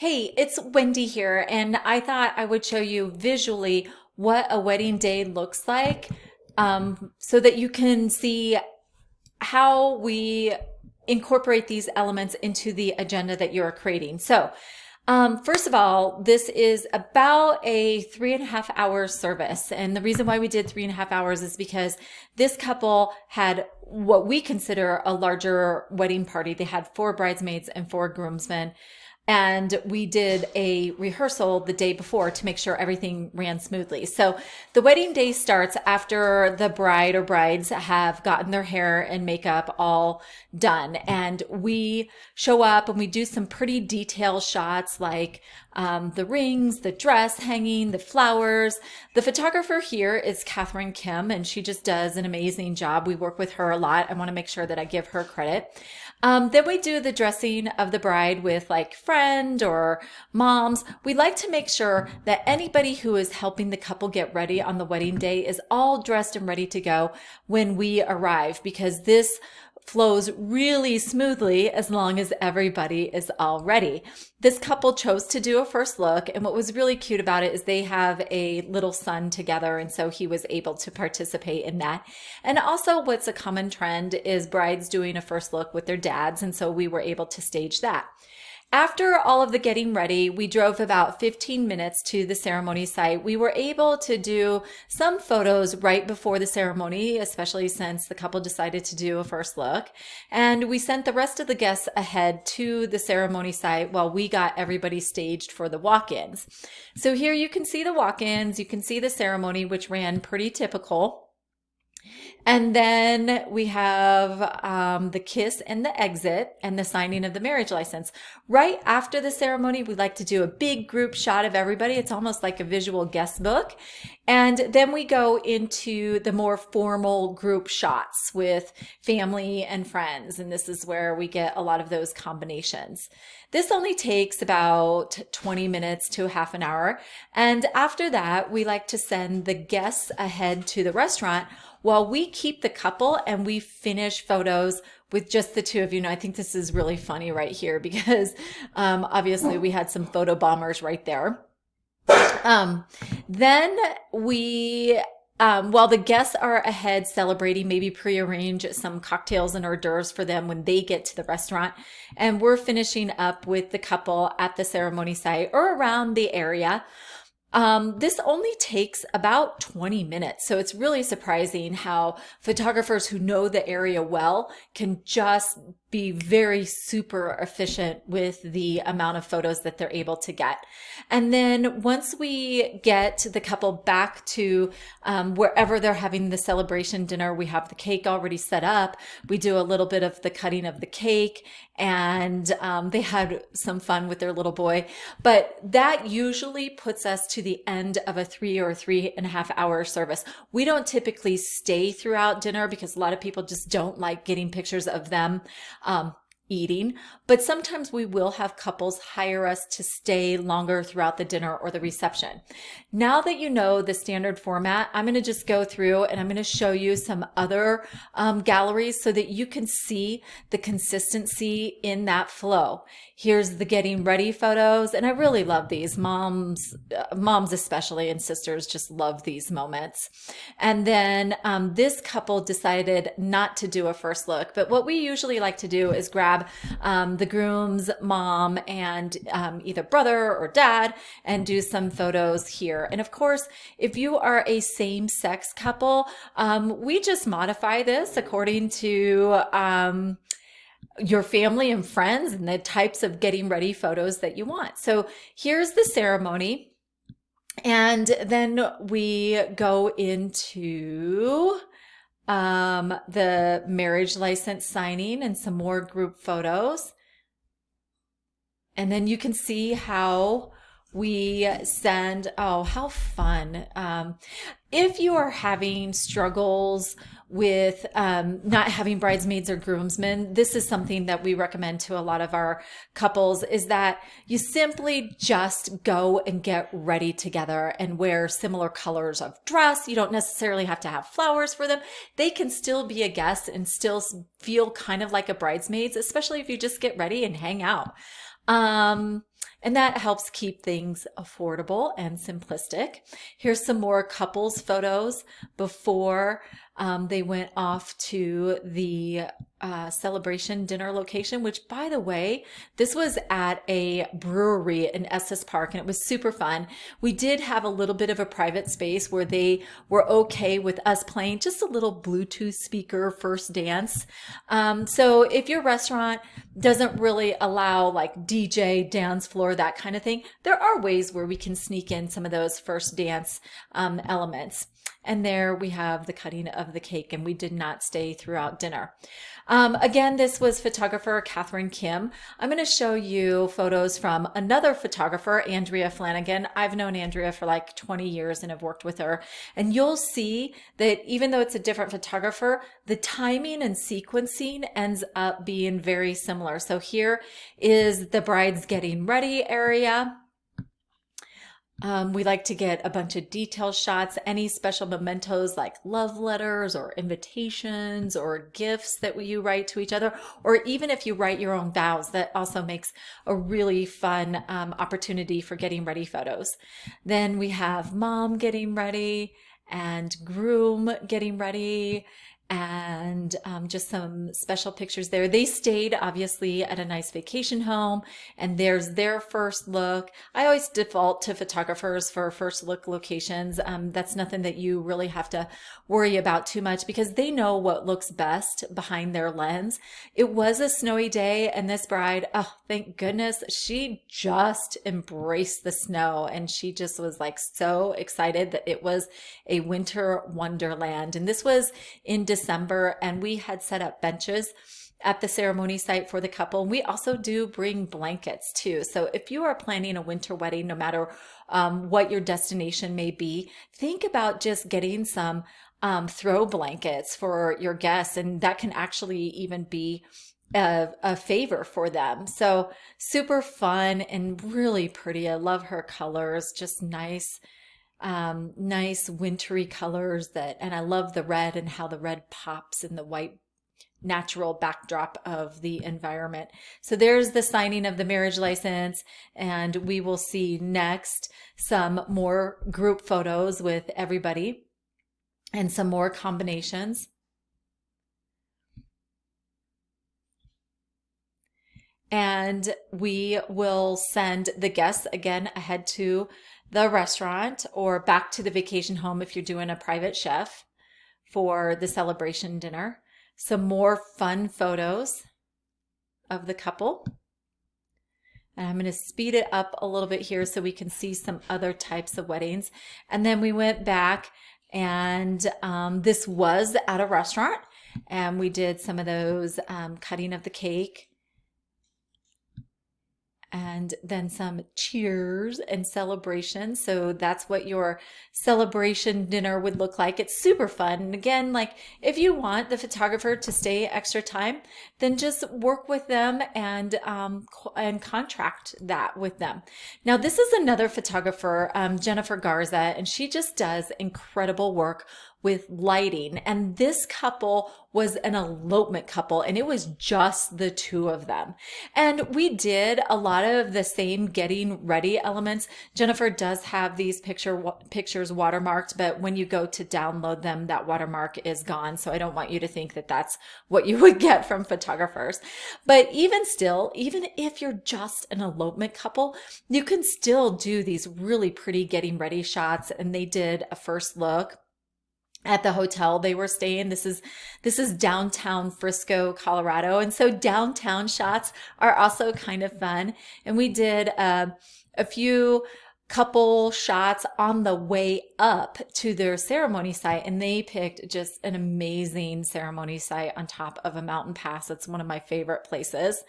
Hey, it's Wendy here, and I thought I would show you visually what a wedding day looks like so that you can see how we incorporate these elements into the agenda that you're creating. First of all, this is about a 3.5 hour service. And the reason why we did 3.5 hours is because this couple had what we consider a larger wedding party. They had four bridesmaids and four groomsmen. And we did a rehearsal the day before to make sure everything ran smoothly. So the wedding day starts after the bride or brides have gotten their hair and makeup all done. And we show up and we do some pretty detailed shots like the rings, the dress hanging, the flowers. The photographer here is Kathryn Kim, and she just does an amazing job. We work with her a lot. I want to make sure that I give her credit. Then we do the dressing of the bride with like friend or moms. We like to make sure that anybody who is helping the couple get ready on the wedding day is all dressed and ready to go when we arrive, because this flows really smoothly as long as everybody is all ready. This couple chose to do a first look, and what was really cute about it is they have a little son together, and so he was able to participate in that. And also what's a common trend is brides doing a first look with their dads, and so we were able to stage that. After all of the getting ready, we drove about 15 minutes to the ceremony site. We were able to do some photos right before the ceremony, especially since the couple decided to do a first look. And we sent the rest of the guests ahead to the ceremony site while we got everybody staged for the walk-ins. So here you can see the walk-ins, you can see the ceremony, which ran pretty typical. And then we have the kiss and the exit and the signing of the marriage license. Right after the ceremony, we like to do a big group shot of everybody. It's almost like a visual guest book. And then we go into the more formal group shots with family and friends. And this is where we get a lot of those combinations. This only takes about 20 minutes to half an hour. And after that, we like to send the guests ahead to the restaurant while we keep the couple and we finish photos with just the two of you. Now, I think this is really funny right here because obviously we had some photo bombers right there. Then we, while the guests are ahead celebrating, maybe prearrange some cocktails and hors d'oeuvres for them when they get to the restaurant. And we're finishing up with the couple at the ceremony site or around the area. This only takes about 20 minutes. So it's really surprising how photographers who know the area well can just be very super efficient with the amount of photos that they're able to get. And then once we get the couple back to wherever they're having the celebration dinner, we have the cake already set up. We do a little bit of the cutting of the cake, and they had some fun with their little boy. But that usually puts us to the end of a 3.5 hour service. We don't typically stay throughout dinner because a lot of people just don't like getting pictures of them eating, but sometimes we will have couples hire us to stay longer throughout the dinner or the reception. Now that you know the standard format, I'm going to just go through and I'm going to show you some other galleries so that you can see the consistency in that flow. Here's the getting ready photos, and I really love these. Moms especially, and sisters just love these moments. And then this couple decided not to do a first look, but what we usually like to do is grab the groom's mom and either brother or dad and do some photos here. And of course, if you are a same-sex couple, we just modify this according to your family and friends and the types of getting ready photos that you want. So here's the ceremony. And then we go into the marriage license signing and some more group photos. And then you can see how we send, oh, how fun. If you are having struggles with not having bridesmaids or groomsmen, this is something that we recommend to a lot of our couples, is that you simply just go and get ready together and wear similar colors of dress. You don't necessarily have to have flowers for them. They can still be a guest and still feel kind of like a bridesmaids, especially if you just get ready and hang out. And that helps keep things affordable and simplistic. Here's some more couples photos before they went off to the celebration dinner location, which, by the way, this was at a brewery in Estes Park, and it was super fun. We did have a little bit of a private space where they were okay with us playing just a little Bluetooth speaker first dance. So if your restaurant doesn't really allow like DJ, dance floor, that kind of thing, there are ways where we can sneak in some of those first dance elements. And there we have the cutting of the cake, and we did not stay throughout dinner. Again, this was photographer Kathryn Kim. I'm going to show you photos from another photographer, Andrea Flanagan. I've known Andrea for like 20 years and have worked with her. And you'll see that even though it's a different photographer, the timing and sequencing ends up being very similar. So here is the bride's getting ready area. We like to get a bunch of detail shots, any special mementos like love letters or invitations or gifts that you write to each other, or even if you write your own vows, that also makes a really fun opportunity for getting ready photos. Then we have mom getting ready and groom getting ready, and just some special pictures there. They stayed obviously at a nice vacation home, and there's their first look. I always default to photographers for first look locations. That's nothing that you really have to worry about too much because they know what looks best behind their lens. It was a snowy day, and this bride, oh, thank goodness, she just embraced the snow, and she just was like so excited that it was a winter wonderland. And this was in December, and we had set up benches at the ceremony site for the couple. We also do bring blankets too. So if you are planning a winter wedding, no matter what your destination may be, think about just getting some throw blankets for your guests, and that can actually even be a favor for them. So super fun and really pretty. I love her colors, just nice wintry colors and I love the red and how the red pops in the white natural backdrop of the environment. So there's the signing of the marriage license, and we will see next some more group photos with everybody and some more combinations. And we will send the guests again ahead to the restaurant or back to the vacation home if you're doing a private chef for the celebration dinner. Some more fun photos of the couple. And I'm going to speed it up a little bit here so we can see some other types of weddings. And then we went back, and this was at a restaurant, and we did some of those cutting of the cake. And then some cheers and celebrations. So that's what your celebration dinner would look like. It's super fun. And again, like if you want the photographer to stay extra time, then just work with them and contract that with them. Now, this is another photographer, Jennifer Garza, and she just does incredible work with lighting. And this couple was an elopement couple, and it was just the two of them. And we did a lot of the same getting ready elements. Jennifer does have these pictures watermarked, but when you go to download them, that watermark is gone. So I don't want you to think that that's what you would get from photographers. But even still, even if you're just an elopement couple, you can still do these really pretty getting ready shots. And they did a first look at the hotel they were staying. This is downtown Frisco, Colorado. And so downtown shots are also kind of fun. And we did a few couple shots on the way up to their ceremony site, and they picked just an amazing ceremony site on top of a mountain pass. It's one of my favorite places.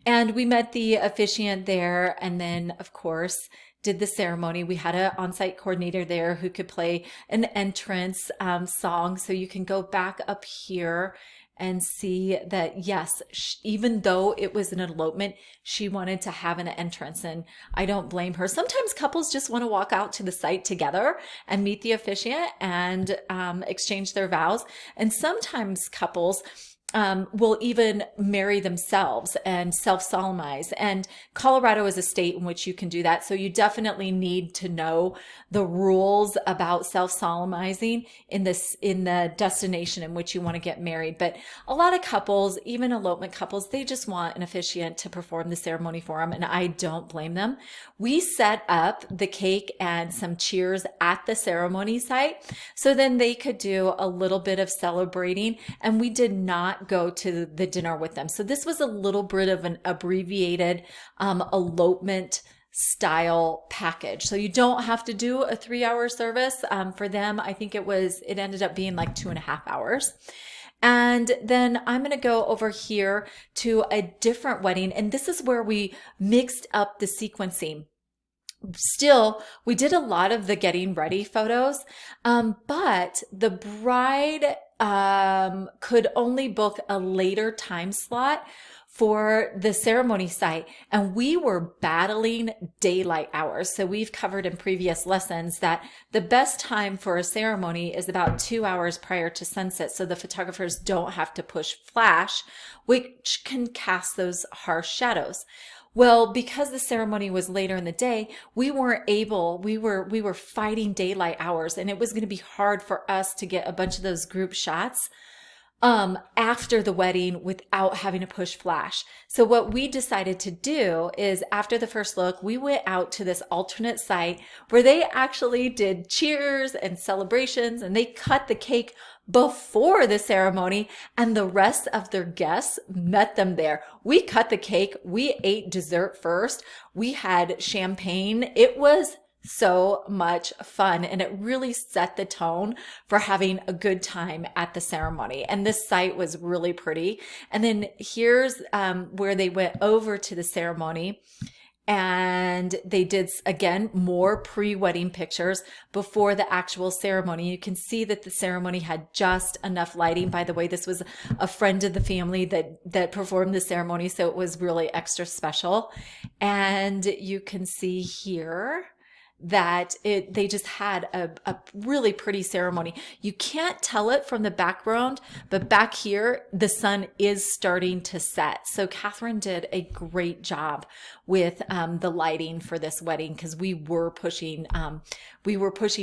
And we met the officiant there, and then of course did the ceremony. We had an on-site coordinator there who could play an entrance song. So you can go back up here and see that, yes, even though it was an elopement, she wanted to have an entrance, and I don't blame her. Sometimes couples just want to walk out to the site together and meet the officiant and exchange their vows. And sometimes couples will even marry themselves and self-solemnize. And Colorado is a state in which you can do that. So you definitely need to know the rules about self-solemnizing in the destination in which you want to get married. But a lot of couples, even elopement couples, they just want an officiant to perform the ceremony for them. And I don't blame them. We set up the cake and some cheers at the ceremony site, so then they could do a little bit of celebrating, and we did not go to the dinner with them. So this was a little bit of an abbreviated elopement style package. So you don't have to do a 3-hour service. For them, I think it ended up being like 2.5 hours. And then I'm going to go over here to a different wedding. And this is where we mixed up the sequencing. Still, we did a lot of the getting ready photos, but the bride could only book a later time slot for the ceremony site, and we were battling daylight hours. So we've covered in previous lessons that the best time for a ceremony is about 2 hours prior to sunset, so the photographers don't have to push flash, which can cast those harsh shadows. Well, because the ceremony was later in the day, we were fighting daylight hours, and it was going to be hard for us to get a bunch of those group shots after the wedding without having to push flash. So what we decided to do is, after the first look, we went out to this alternate site where they actually did cheers and celebrations, and they cut the cake before the ceremony, and the rest of their guests met them there. We cut the cake. We ate dessert first. We had champagne. It was so much fun, and it really set the tone for having a good time at the ceremony. And this site was really pretty. And then here's where they went over to the ceremony, and they did, again, more pre-wedding pictures before the actual ceremony. You can see that the ceremony had just enough lighting. By the way, this was a friend of the family that performed the ceremony, so it was really extra special. And you can see here that they just had a really pretty ceremony. You can't tell it from the background, but back here, the sun is starting to set. So Kathryn did a great job with the lighting for this wedding, because we were pushing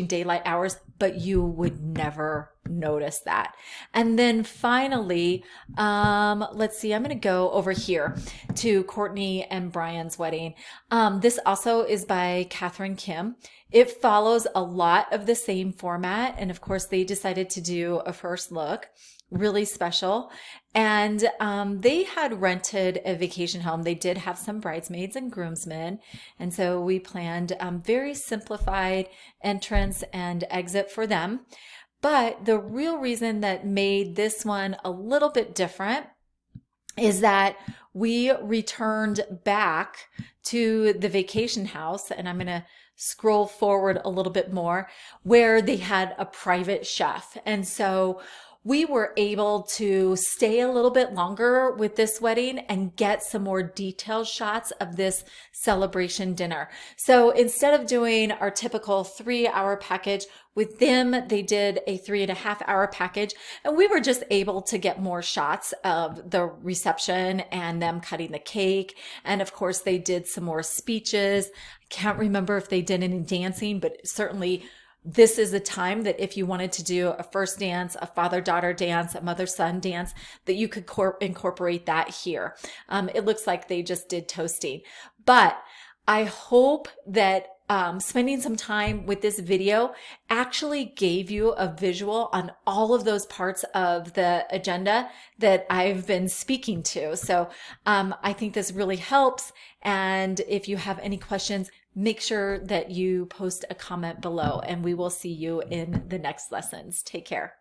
daylight hours, but you would never notice that. And then finally, let's see, I'm going to go over here to Courtney and Brian's wedding. This also is by Kathryn Kim. It follows a lot of the same format. And of course, they decided to do a first look. Really special. And they had rented a vacation home. They did have some bridesmaids and groomsmen. And so we planned very simplified entrance and exit for them. But the real reason that made this one a little bit different is that we returned back to the vacation house, and I'm going to scroll forward a little bit more, where they had a private chef. And so we were able to stay a little bit longer with this wedding and get some more detailed shots of this celebration dinner. So instead of doing our typical 3-hour package, with them, they did a 3.5-hour package, and we were just able to get more shots of the reception and them cutting the cake. And of course, they did some more speeches. I can't remember if they did any dancing, but certainly this is a time that if you wanted to do a first dance, a father-daughter dance, a mother-son dance, that you could incorporate that here. It looks like they just did toasting. But I hope that spending some time with this video actually gave you a visual on all of those parts of the agenda that I've been speaking to. So I think this really helps. And if you have any questions, make sure that you post a comment below, and we will see you in the next lessons. Take care.